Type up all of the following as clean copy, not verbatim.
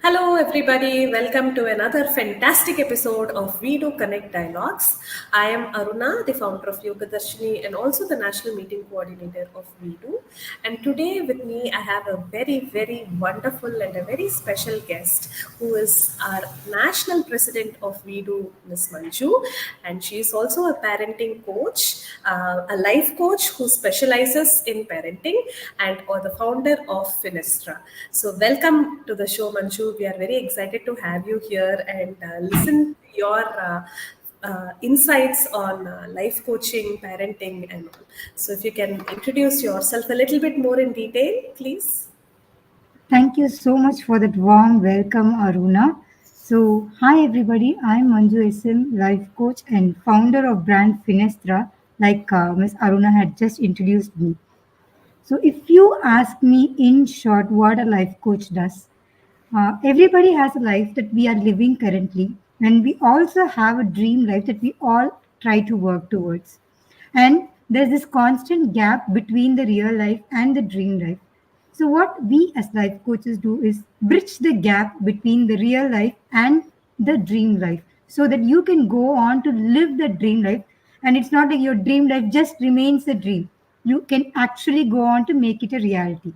Hello, everybody. Welcome to another fantastic episode of We Do Connect Dialogues. I am Aruna, the founder of Yoga-Darshini and also the national meeting coordinator of We Do. And today with me, I have a very wonderful and a very special guest who is our national president of We Do, Miss Manju. And she is also a parenting coach, a life coach who specializes in parenting and or the founder of Finestra. So welcome to the show, Manju. We are very excited to have you here and listen to your insights on life coaching, parenting, and all. So, if you can introduce yourself a little bit more in detail, please. Thank you so much for that warm welcome, Aruna. So, hi everybody, I'm Manju SM, life coach and founder of brand Finestra, like Miss Aruna had just introduced me. So, if you ask me in short what a life coach does, everybody has a life that we are living currently, and we also have a dream life that we all try to work towards. And there's this constant gap between the real life and the dream life. So, what we as life coaches do is bridge the gap between the real life and the dream life so that you can go on to live the dream life. And it's not like your dream life just remains a dream, you can actually go on to make it a reality.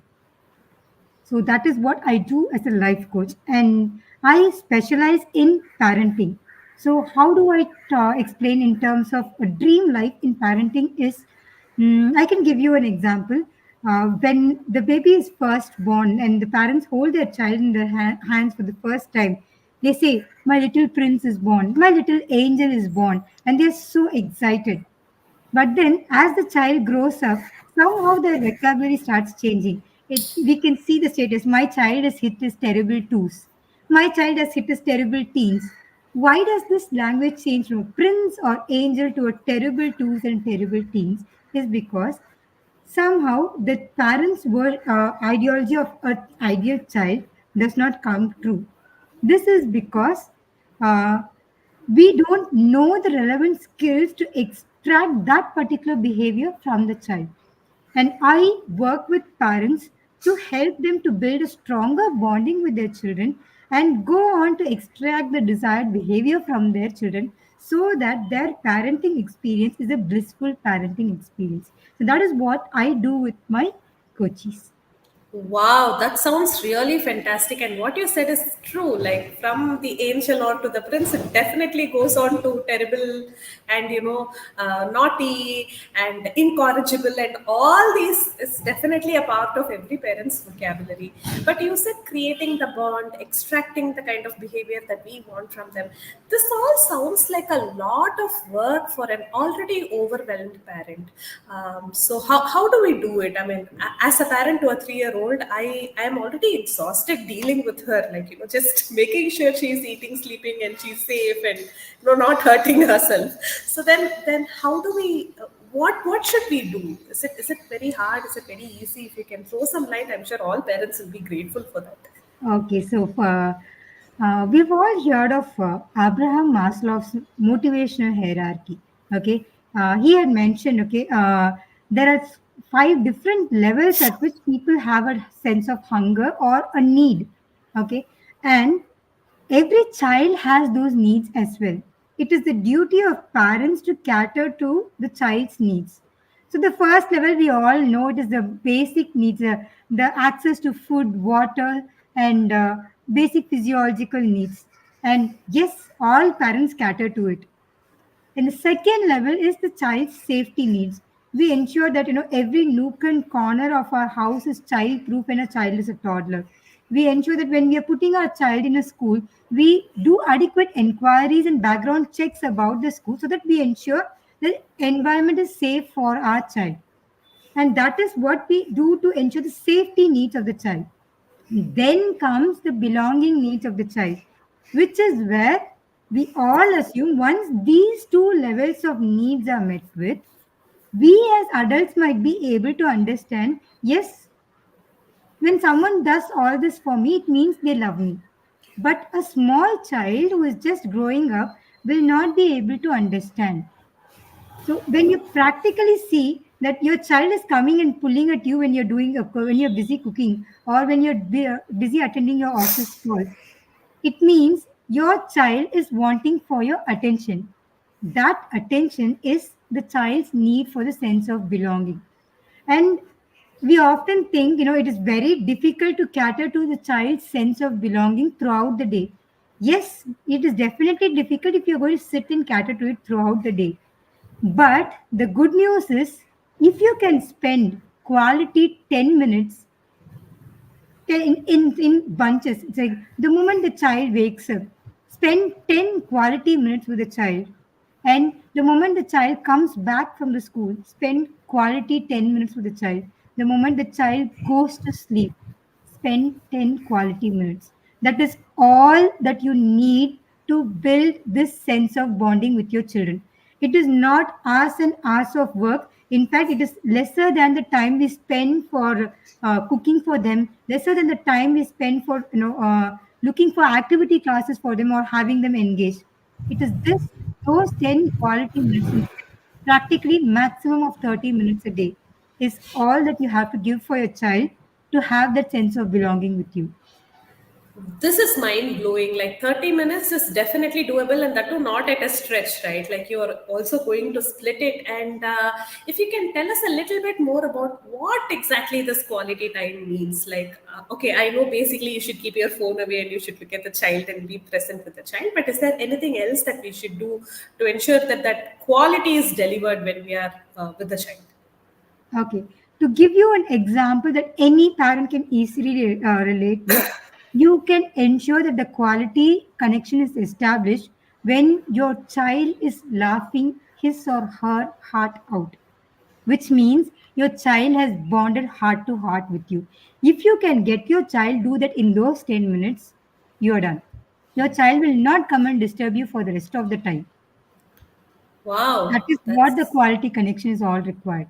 So that is what I do as a life coach, and I specialize in parenting. So how do I explain in terms of a dream life in parenting is I can give you an example. When the baby is first born and the parents hold their child in their hands for the first time, they say, "My little prince is born, my little angel is born," and they're so excited. But then, as the child grows up, somehow their vocabulary starts changing. We can see the status. My child has hit his terrible twos. My child has hit his terrible teens. Why does this language change from a prince or angel to a terrible twos and terrible teens? Is because somehow the parents' word ideology of an ideal child does not come true. This is because uh, we don't know the relevant skills to extract that particular behavior from the child. And I work with parents to help them to build a stronger bonding with their children and go on to extract the desired behavior from their children so that their parenting experience is a blissful parenting experience. So that is what I do with my coaches. Wow, that sounds really fantastic. And what you said is true. Like from the angel or to the prince, it definitely goes on to terrible and naughty and incorrigible, and all these is definitely a part of every parent's vocabulary. But you said creating the bond, extracting the kind of behavior that we want from them. This all sounds like a lot of work for an already overwhelmed parent. So how do we do it? I mean, as a parent to a 3-year old, I am already exhausted dealing with her, like just making sure she's eating, sleeping, and she's safe, and not hurting herself. So then how do we? What should we do? Is it very hard? Is it very easy? If you can throw some light, I'm sure all parents will be grateful for that. Okay, so we've all heard of Abraham Maslow's motivational hierarchy. Okay, he had mentioned, okay, there are five different levels at which people have a sense of hunger or a need. Okay, and every child has those needs as well. It is the duty of parents to cater to the child's needs. So the first level we all know it is the basic needs, the access to food, water, and basic physiological needs. And yes, all parents cater to it. And the second level is the child's safety needs. We ensure that every nook and corner of our house is child proof when a child is a toddler. We ensure that when we are putting our child in a school, we do adequate inquiries and background checks about the school so that we ensure the environment is safe for our child. And that is what we do to ensure the safety needs of the child. Then comes the belonging needs of the child, which is where we all assume once these two levels of needs are met with, we as adults might be able to understand yes, when someone does all this for me, it means they love me. But a small child who is just growing up will not be able to understand. So when you practically see that your child is coming and pulling at you when you're busy cooking or when you're busy attending your office calls, It means your child is wanting for your attention. That attention is the child's need for the sense of belonging. And we often think, it is very difficult to cater to the child's sense of belonging throughout the day. Yes, it is definitely difficult if you're going to sit and cater to it throughout the day. But the good news is, if you can spend quality 10 minutes in bunches. It's like the moment the child wakes up, spend 10 quality minutes with the child. And the moment the child comes back from the school, spend quality 10 minutes with the child. The moment the child goes to sleep, spend 10 quality minutes. That is all that you need to build this sense of bonding with your children. It is not hours and hours of work. In fact, it is lesser than the time we spend for cooking for them, lesser than the time we spend for looking for activity classes for them or having them engaged. It is this those 10 quality minutes, in fact, practically maximum of 30 minutes a day, is all that you have to give for your child to have that sense of belonging with you. This is mind blowing. Like 30 minutes is definitely doable, and that too not at a stretch, right? Like you are also going to split it. And if you can tell us a little bit more about what exactly this quality time means. Like, okay, I know basically you should keep your phone away and you should look at the child and be present with the child, but is there anything else that we should do to ensure that that quality is delivered when we are with the child? Okay. To give you an example that any parent can easily relate with, you can ensure that the quality connection is established when your child is laughing his or her heart out, which means your child has bonded heart to heart with you. If you can get your child do that in those 10 minutes, you're done. Your child will not come and disturb you for the rest of the time. That Wow, is what the that's quality connection is all required.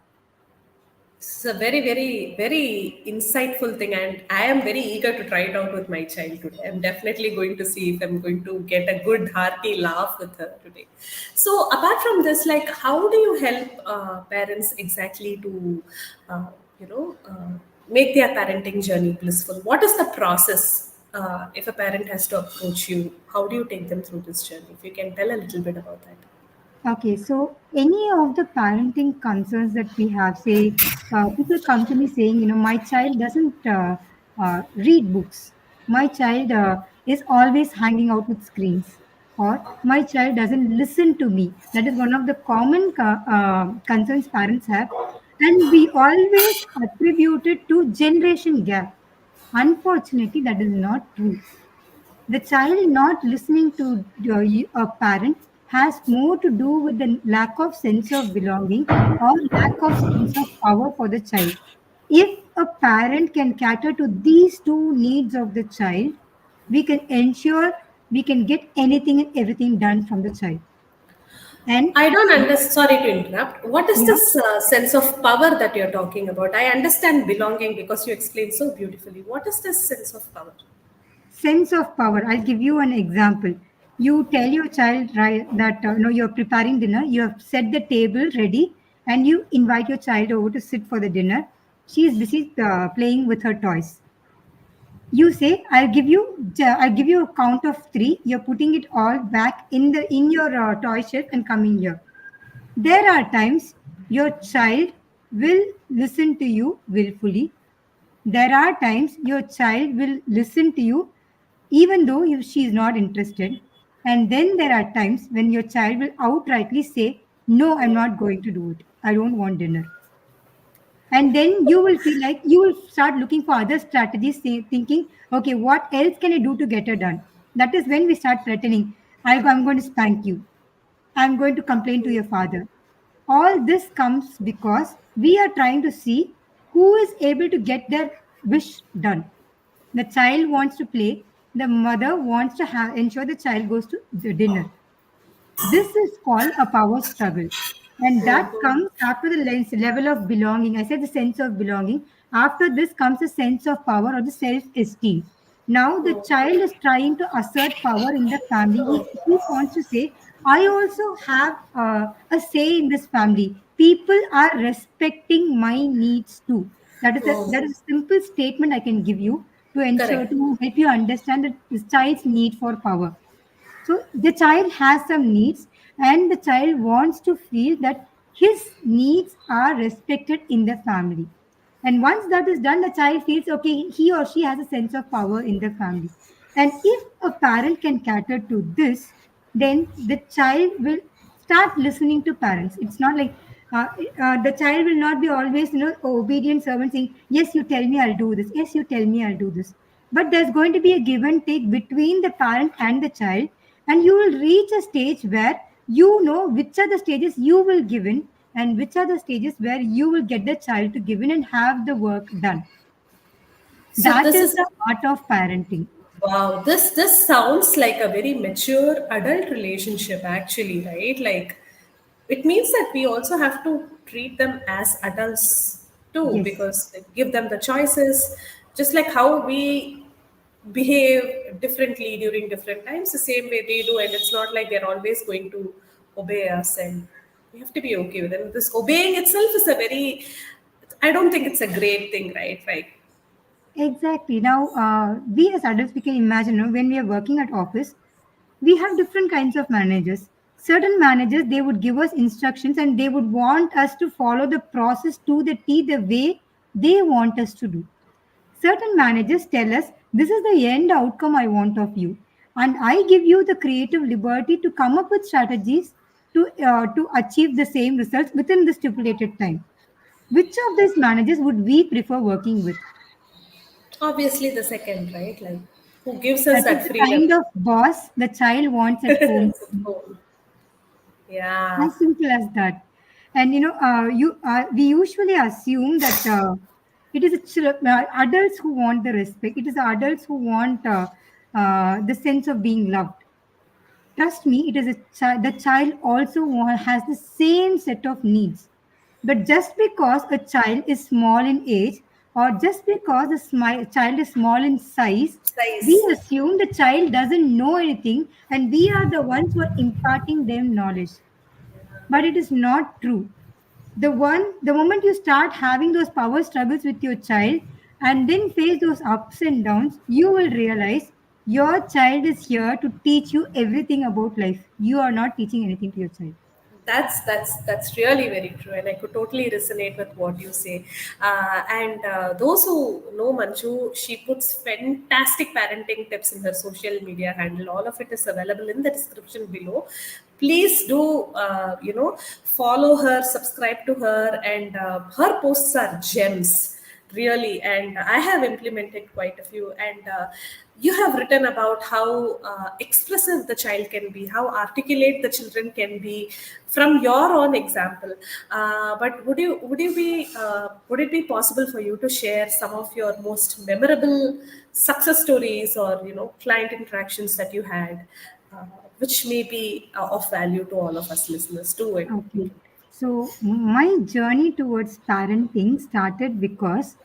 it's a very, very, very insightful thing, and I am very eager to try it out with my child today. I'm definitely going to see if I'm going to get a good, hearty laugh with her today. So, apart from this, like, how do you help parents exactly to, uh, you know, uh, make their parenting journey blissful? What is the process if a parent has to approach you? How do you take them through this journey? If you can tell a little bit about that. Okay, so any of the parenting concerns that we have, say, people come to me saying, my child doesn't read books, my child is always hanging out with screens, or my child doesn't listen to me. That is one of the common concerns parents have, and we always attribute it to generation gap. Unfortunately, that is not true. The child not listening to a parent has more to do with the lack of sense of belonging or lack of sense of power for the child. If a parent can cater to these two needs of the child, we can ensure we can get anything and everything done from the child. And I don't understand. Sorry to interrupt. What is yeah, this sense of power that you're talking about? I understand belonging because you explained so beautifully. What is this sense of power? sense of power. I'll give you an example. You tell your child, right, that you're preparing dinner. You have set the table ready, and you invite your child over to sit for the dinner. She is busy playing with her toys. You say, I'll give you a count of three. You're putting it all back in your toy shelf and coming here. There are times your child will listen to you willfully. There are times your child will listen to you even though she is not interested. And then there are times when your child will outrightly say, no, I'm not going to do it. I don't want dinner. And then you will feel like you will start looking for other strategies, thinking, okay, what else can I do to get it done? That is when we start threatening, I'm going to spank you. I'm going to complain to your father. All this comes because we are trying to see who is able to get their wish done. The child wants to play, the mother wants to ensure the child goes to the dinner. This is called a power struggle. And that Oh, comes after the level of belonging. I said the sense of belonging. After this comes a sense of power or the self esteem. Now the oh, child is trying to assert power in the family. He wants to say, I also have a say in this family. People are respecting my needs too. That is oh. a simple statement I can give you. to ensure Correct. to help you understand the child's need for power. So the child has some needs, and the child wants to feel that his needs are respected in the family. And once that is done, the child feels okay, he or she has a sense of power in the family. And if a parent can cater to this, then the child will start listening to parents. It's not like the child will not be always, obedient servant saying, yes, you tell me I'll do this. Yes, you tell me I'll do this. But there's going to be a give and take between the parent and the child, and you will reach a stage where you know which are the stages you will give in and which are the stages where you will get the child to give in and have the work done. So That this is is, the art of parenting. wow, this sounds like a very mature adult relationship actually, right? Like it means that we also have to treat them as adults too, Yes, because give them the choices, just like how we behave differently during different times, the same way they do, and it's not like they're always going to obey us, and we have to be okay with it. And this obeying itself is a very, I don't think it's a great thing, right? Like, exactly. Now, we as adults, we can imagine, when we are working at office, we have different kinds of managers. Certain managers, they would give us instructions and they would want us to follow the process to the T the way they want us to do. Certain managers tell us, this is the end outcome I want of you. And I give you the creative liberty to come up with strategies to achieve the same results within the stipulated time. Which of these managers would we prefer working with? obviously the second, right? Like, who gives us That is that the freedom? kind of boss the child wants at home. It's a phone. Yeah. As simple as that. And we usually assume that it is adults who want the respect. It is adults who want the sense of being loved. Trust me, it is the child also has the same set of needs. But just because a child is small in age, or just because the child is small in size, we Size. assume the child doesn't know anything and we are the ones who are imparting them knowledge. But it is not true. The moment you start having those power struggles with your child and then face those ups and downs, you will realize your child is here to teach you everything about life. You are not teaching anything to your child. That's really very true, and I could totally resonate with what you say. And those who know Manju, she puts fantastic parenting tips in her social media handle. All of it is available in the description below. Please do, follow her, subscribe to her, and her posts are gems, really. And I have implemented quite a few, and you have written about how expressive the child can be, how articulate the children can be, from your own example. But would it be possible for you to share some of your most memorable success stories, or client interactions that you had, uh, which may be of value to all of us listeners too? And we Okay. can. So my journey towards parenting started because,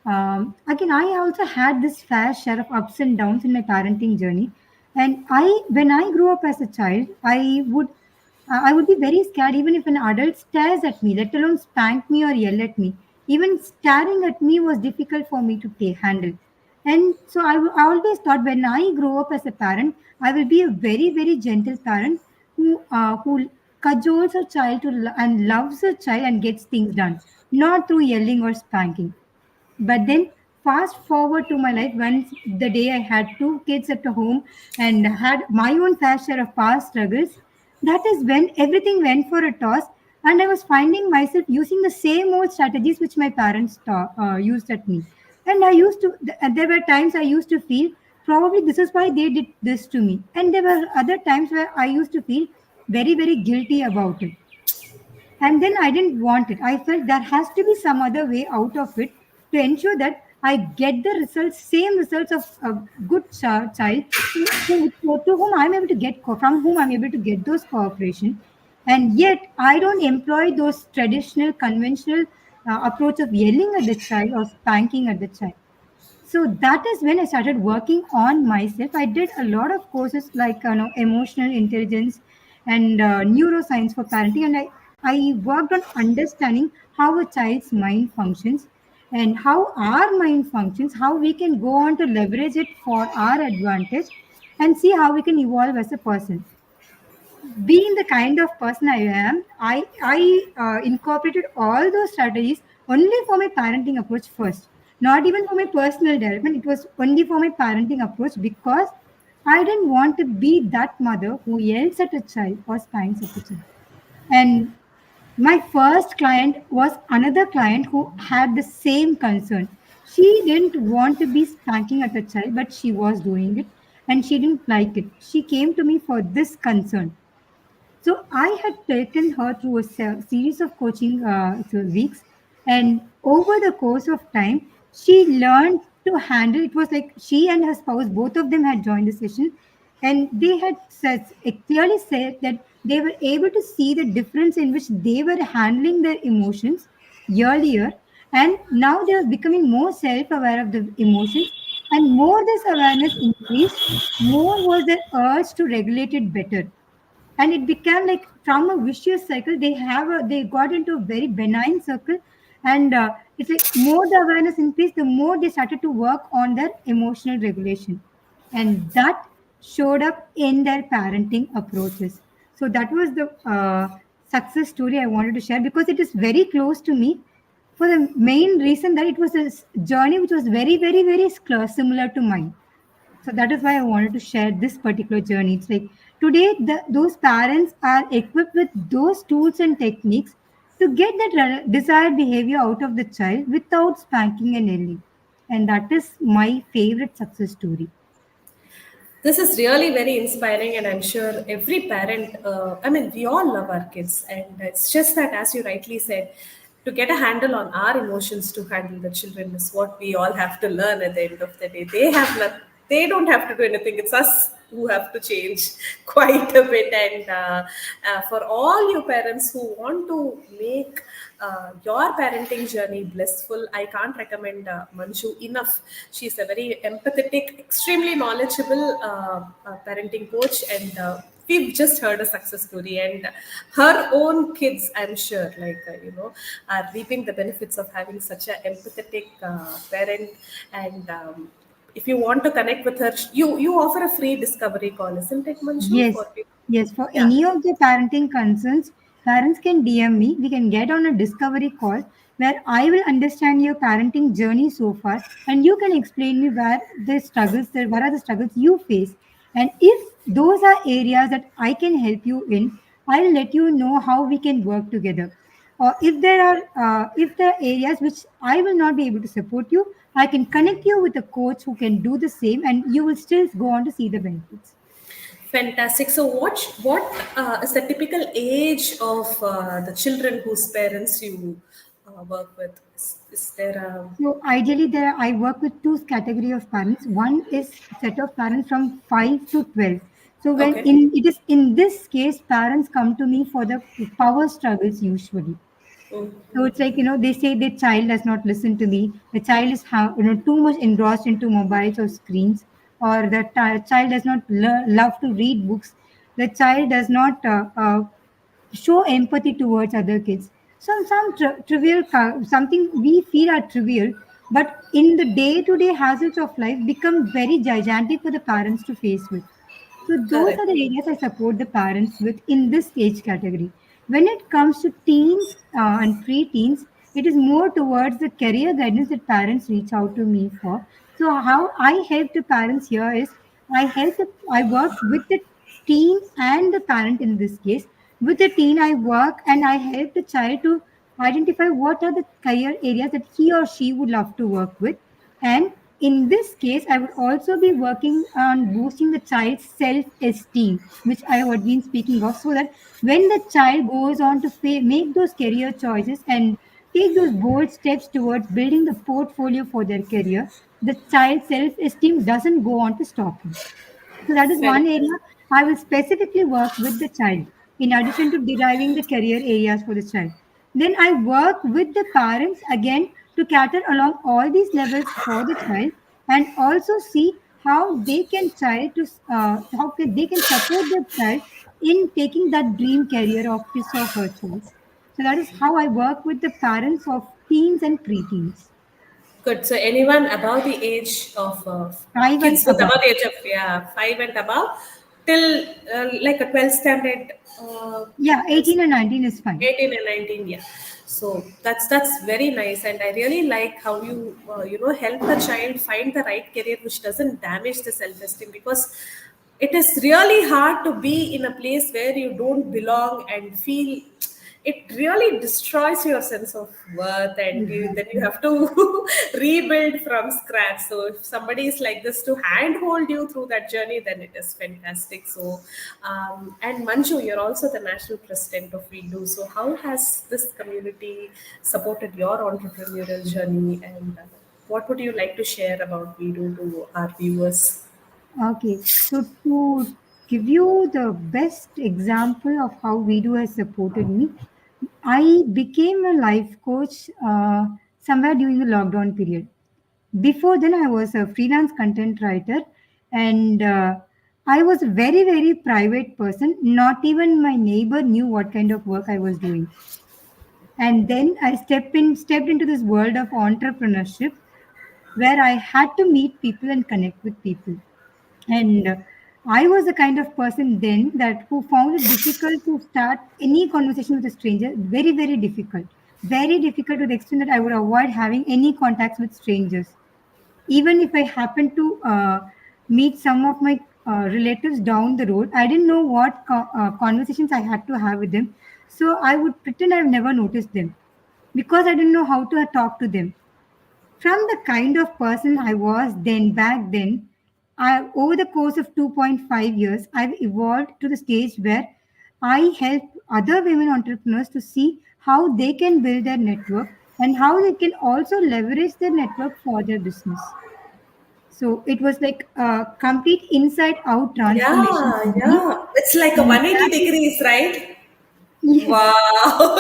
again, I also had this fair share of ups and downs in my parenting journey. And when I grew up as a child, I would be very scared even if an adult stares at me, let alone spank me or yell at me. Even staring at me was difficult for me to handle. And so I always thought when I grow up as a parent, I will be a very, very gentle parent who cajoles a child and loves a child and gets things done, not through yelling or spanking. But then fast forward to my life, once the day I had two kids at home and had my own fair share of past struggles, that is when everything went for a toss, and I was finding myself using the same old strategies which my parents used at me. And there were times I used to feel probably this is why they did this to me, and there were other times where I used to feel very, very guilty about it. And then I didn't want it. I felt there has to be some other way out of it to ensure that I get the results, same results of a good child to whom I'm able to get from whom I'm able to get those cooperation. And yet I don't employ those traditional, conventional approach of yelling at the child or spanking at the child. So that is when I started working on myself. I did a lot of courses like emotional intelligence and neuroscience for parenting, and I worked on understanding how a child's mind functions. and how our mind functions, how we can go on to leverage it for our advantage, and see how we can evolve as a person. Being the kind of person I am, I incorporated all those strategies only for my parenting approach first. Not even for my personal development. It was only for my parenting approach because I didn't want to be that mother who yells at a child or spanks at a child. And my first client was another client who had the same concern. She didn't want to be spanking at a child, but she was doing it and she didn't like it. She came to me for this concern. So I had taken her through a series of coaching weeks, and over the course of time, she learned to handle. It was like she and her spouse, both of them had joined the session, and they had clearly said that they were able to see the difference in which they were handling their emotions earlier, and now they were becoming more self-aware of the emotions, and more this awareness increased, more was their urge to regulate it better, and it became like from a vicious cycle they got into a very benign circle, and it's like more the awareness increased, the more they started to work on their emotional regulation, and that showed up in their parenting approaches. So that was the success story I wanted to share because it is very close to me, for the main reason that it was a journey which was very very very similar to mine. So that is why I wanted to share this particular journey. It's like today, those parents are equipped with those tools and techniques to get that desired behavior out of the child without spanking and yelling. And that is my favorite success story. This is really very inspiring, and I'm sure every parent, I mean, we all love our kids, and it's just that, as you rightly said, to get a handle on our emotions to handle the children is what we all have to learn at the end of the day. They don't have to do anything. It's us who have to change quite a bit. And for all you parents who want to make your parenting journey blissful, I can't recommend Manju enough. She's a very empathetic, extremely knowledgeable parenting coach, and we've just heard a success story. And her own kids, I'm sure, are reaping the benefits of having such an empathetic parent. And if you want to connect with her, you offer a free discovery call, isn't it, Manju? Yes, For people? yes. For Yeah, any of the parenting concerns, parents can DM me. We can get on a discovery call where I will understand your parenting journey so far, and you can explain me what are the struggles you face, and if those are areas that I can help you in, I'll let you know how we can work together. Or if there are areas which I will not be able to support you, I can connect you with a coach who can do the same, and you will still go on to see the benefits. fantastic. So, what is the typical age of the children whose parents you work with? Is there a So ideally, there I work with two category of parents. One is set of parents from 5 to 12. So when okay? in it is in this case, parents come to me for the power struggles usually. Mm. So it's like they say the child does not listen to me. The child is too much engrossed into mobiles or screens, or the child does not love to read books. The child does not show empathy towards other kids. Something we feel are trivial, but in the day-to-day hazards of life become very gigantic for the parents to face with. So those Correct. are the areas I support the parents with in this age category. When it comes to teens and pre-teens, it is more towards the career guidance that parents reach out to me for. So how I help the parents here is I work with the teen and the parent in this case. With the teen, I work and I help the child to identify what are the career areas that he or she would love to work with, and in this case, I would also be working on boosting the child's self esteem, which I have been speaking of, so that when the child goes on to make those career choices and take those bold steps towards building the portfolio for their career, the child's self esteem doesn't go on to stop him. So that is one area Fantastic. I will specifically work with the child in addition to deriving the career areas for the child. Then I work with the parents again to cater along all these levels for the child and also see how they can they can support the child in taking that dream career of his or her choice. So that is how I work with the parents of teens and preteens. Good. So anyone above the age of 5 and kids with above. above the age of, yeah, 5 and above till like a 12th standard, Yeah, 12th 18 and 19 is fine. 18 and 19, yeah. So that's very nice, and I really like how you help the child find the right career which doesn't damage the self-esteem, because it is really hard to be in a place where you don't belong and feel it really destroys your sense of worth, and then you Exactly. have to rebuild from scratch. So if somebody is like this to handhold you through that journey, then it is fantastic. So and Manju, you're also the national president of WeDo. So how has this community supported your entrepreneurial journey, and what would you like to share about WeDo to our viewers? Okay, so to give you the best example of how Vidu has supported me, I became a life coach somewhere during the lockdown period. Before then, I was a freelance content writer, and I was a very, very private person. Not even my neighbor knew what kind of work I was doing. And then I stepped into this world of entrepreneurship where I had to meet people and connect with people. And I was the kind of person then that who found it difficult to start any conversation with a stranger. Very, very difficult. Very difficult to the extent that I would avoid having any contacts with strangers. Even if I happened to meet some of my relatives down the road, I didn't know what conversations I had to have with them. So I would pretend I've never noticed them because I didn't know how to talk to them. From the kind of person I was then, back then, over the course of 2.5 years, I've evolved to the stage where I help other women entrepreneurs to see how they can build their network and how they can also leverage their network for their business. So it was like a complete inside out transformation Yeah, for me. yeah. It's like a And 180 that is, degrees, right? yes. Wow.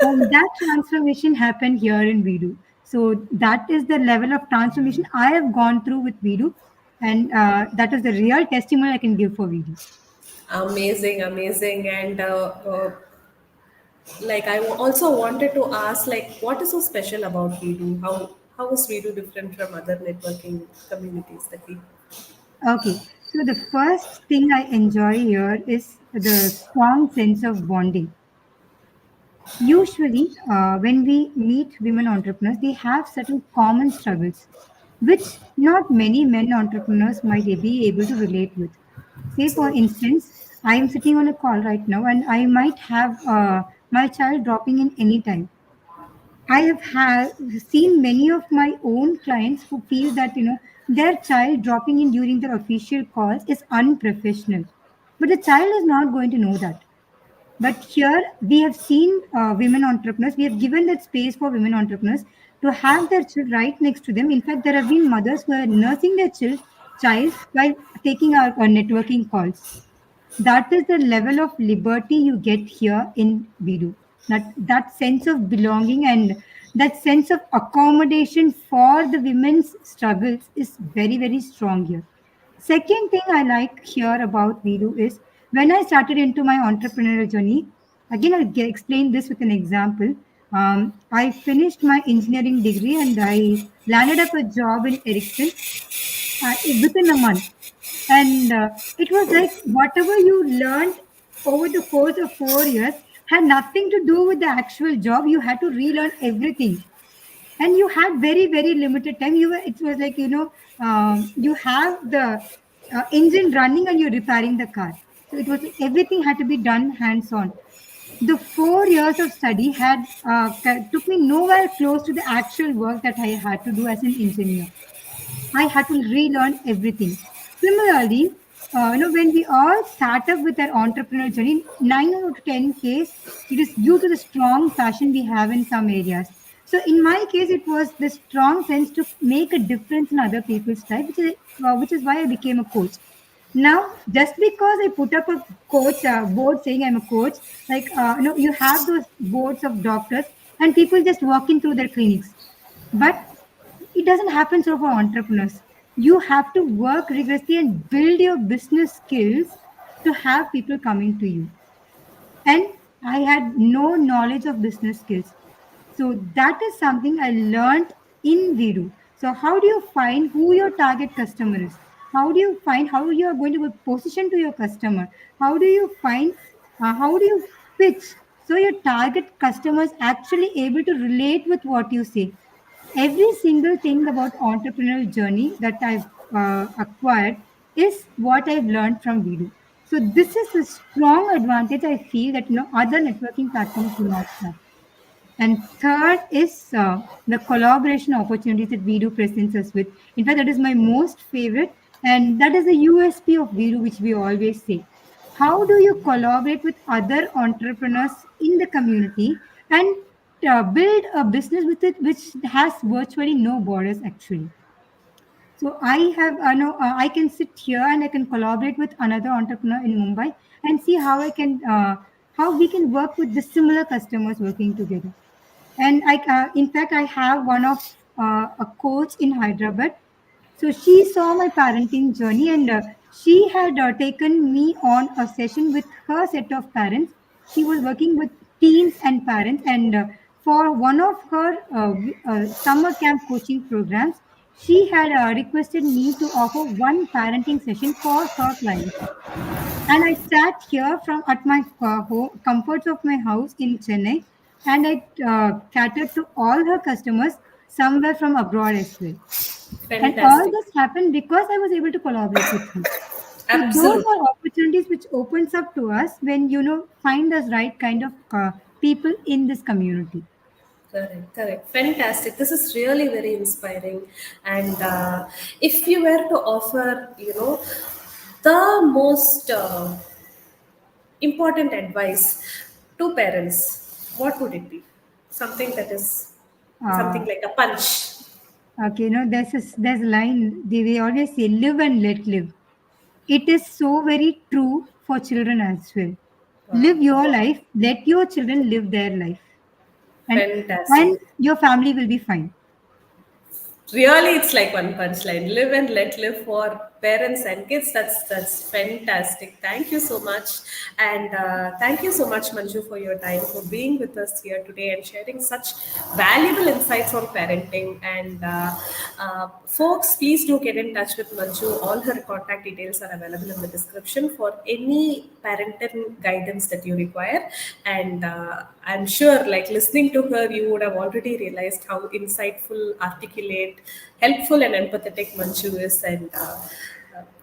And that transformation happened here in Vidu. So that is the level of transformation I have gone through with Vidu, and that is the real testimony I can give for Vidu. Amazing, amazing. And like also wanted to ask, like, what is so special about Vedu? How is Vedu different from other networking communities that we? Okay, so the first thing I enjoy here is the strong sense of bonding. Usually, when we meet women entrepreneurs, they have certain common struggles, which not many men entrepreneurs might be able to relate with. Say, for So instance, I am sitting on a call right now, and I might have my child dropping in any time. I have seen many of my own clients who feel that their child dropping in during their official calls is unprofessional, but the child is not going to know that. But here we have seen women entrepreneurs. We have given that space for women entrepreneurs to have their child right next to them. In fact, there have been mothers who are nursing their child while taking our networking calls. That is the level of liberty you get here in Vidu. That sense of belonging and that sense of accommodation for the women's struggles is very, very strong here. Second thing I like here about Vidu is when I started into my entrepreneurial journey, again, explain this with an example. I finished my engineering degree and I landed up a job in Ericsson within a month. And it was like whatever you learned over the course of 4 years had nothing to do with the actual job. You had to relearn everything, and you had very, very limited time. It was like you have the engine running and you're repairing the car. So it was like everything had to be done hands on. The 4 years of study had took me nowhere close to the actual work that I had to do as an engineer. I had to relearn everything. Similarly, when we all start up with our entrepreneurial journey, 9 out of 10 case, it is due to the strong passion we have in some areas. So in my case, it was the strong sense to make a difference in other people's life, which is why I became a coach. Now, just because I put up a coach board saying I'm a coach, like you have those boards of doctors and people just walking through their clinics. But it doesn't happen so for entrepreneurs. You have to work rigorously and build your business skills to have people coming to you. And I had no knowledge of business skills. So that is something I learned in Vidu. So how do you find who your target customer is? How do you find how you are going to be positioned to your customer? How do you find how do you pitch so your target customer is actually able to relate with what you say? Every single thing about entrepreneurial journey that I've acquired is what I've learned from Vidu. So this is a strong advantage I feel that other networking platforms do not have. And third is the collaboration opportunities that Vidu presents us with. In fact, that is my most favorite, and that is the USP of Vidu, which we always say. How do you collaborate with other entrepreneurs in the community and build a business with it which has virtually no borders actually? So I can sit here and I can collaborate with another entrepreneur in Mumbai and see how we can work with the similar customers working together. And in fact, I have one of a coach in Hyderabad. So she saw my parenting journey, and she had taken me on a session with her set of parents. She was working with teens and parents, and for one of her summer camp coaching programs, she had requested me to offer one parenting session for her clients. And I sat here from at my comforts of my house in Chennai, and I catered to all her customers somewhere from abroad as well. And all Fantastic. this happened because I was able to collaborate with her. So those Absolutely. are opportunities which opens up to us when find us right kind of people in this community. Correct, correct. Fantastic. This is really very inspiring. And if you were to offer, the most important advice to parents, what would it be? Something that is something Uh, like a punch. okay, there's a line they always say, live and let live. It is so very true for children as well. Wow. Live your life, let your children live their life, and Fantastic. your family will be fine. Really, it's like one punchline: live and let live for parents and kids. That's fantastic. Thank you so much. And thank you so much, Manju, for your time, for being with us here today and sharing such valuable insights on parenting. And folks, please do get in touch with Manju. All her contact details are available in the description for any parental guidance that you require. And I'm sure, like listening to her, you would have already realized how insightful, articulate, helpful, and empathetic Manju is. And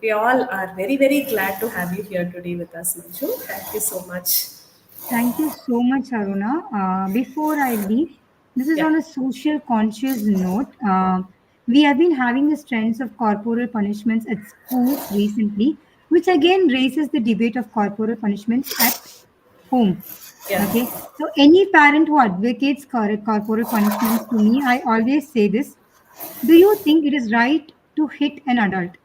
we all are very, very glad to have you here today with us, Manju. Thank you so much. Thank you so much, Aruna. Before I leave, this is Yeah. on a social conscious note. We have been having the trends of corporal punishments at schools recently, which again raises the debate of corporal punishments at home. Yeah. Okay, so any parent who advocates corporal punishments, to me, I always say this: do you think it is right to hit an adult?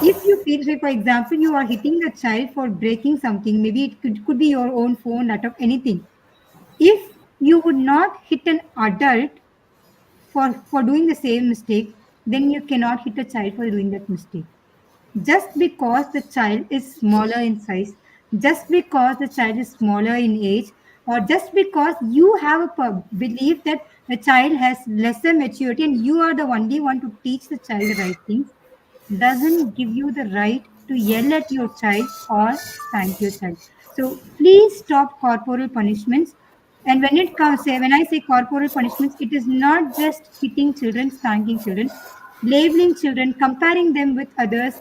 If you feel, say, for example, you are hitting the child for breaking something, maybe could be your own phone, laptop, anything. If you would not hit an adult for doing the same mistake, then you cannot hit a child for doing that mistake. Just because the child is smaller in size, just because the child is smaller in age, or just because you have a belief that the child has lesser maturity and you are the only one to teach the child the right things, doesn't give you the right to yell at your child or spank your child. So please stop corporal punishments. And when I say corporal punishments, it is not just hitting children, spanking children, labeling children, comparing them with others,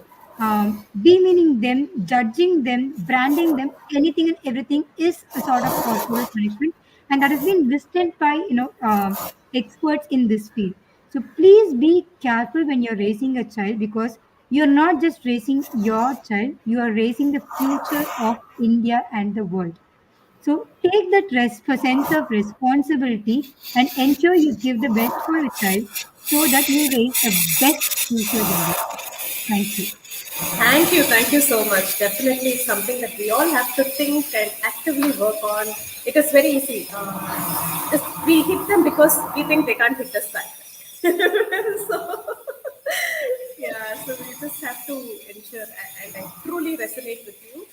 demeaning them, judging them, branding them, anything and everything is a sort of corporal punishment, and that has been listed by experts in this field. So please be careful when you're raising a child, because you're not just raising your child, you are raising the future of India and the world. So take that sense of responsibility and ensure you give the best for your child so that you raise a best future generation. Thank you. Thank you so much. Definitely, it's something that we all have to think and actively work on. It is very easy. We hit them because we think they can't hit us back. So, yeah, so we just have to ensure, and I truly resonate with you.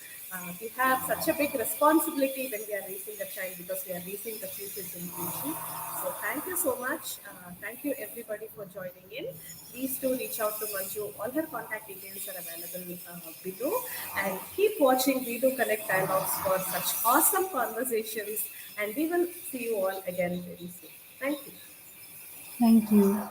We have such a big responsibility when we are raising a child because we are raising the future generation. So thank you so much. Thank you everybody for joining in. Please do reach out to Manju. All her contact details are available below. And keep watching We Do Connect Dialogues for such awesome conversations. And we will see you all again very soon. Thank you. Thank you.